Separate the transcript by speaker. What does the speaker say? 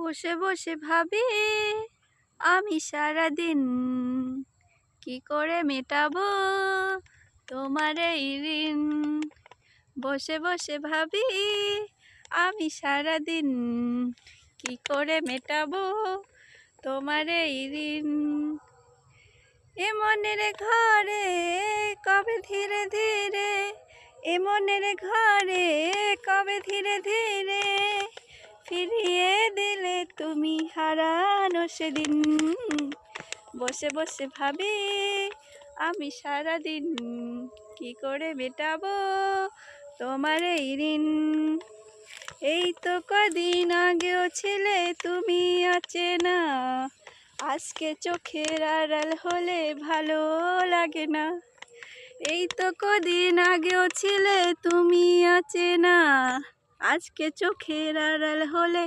Speaker 1: বসে বসে ভাবি আমি সারাদিন কি করে মেটাবো তোমার এই ঋণ। বসে বসে ভাবি আমি সারাদিন কি করে মেটাবো তোমার এই ঋণ। এ মনের ঘরে কবে ধীরে ধীরে, এ মনের ঘরে কবে ধীরে ধীরে ফিরিয়ে দিলে তুমি হারানো সেদিন। বসে বসে ভাবি আমি সারাদিন কি করে মেটাবো তোমার এই ঋণ। এই তো কদিন আগেও ছিলে তুমি অচেনা, আজকে চোখের আড়াল হলে ভালো লাগে না। এই তো কদিন আগেও ছিলে তুমি অচেনা, আজকে চোখের আড়াল হলে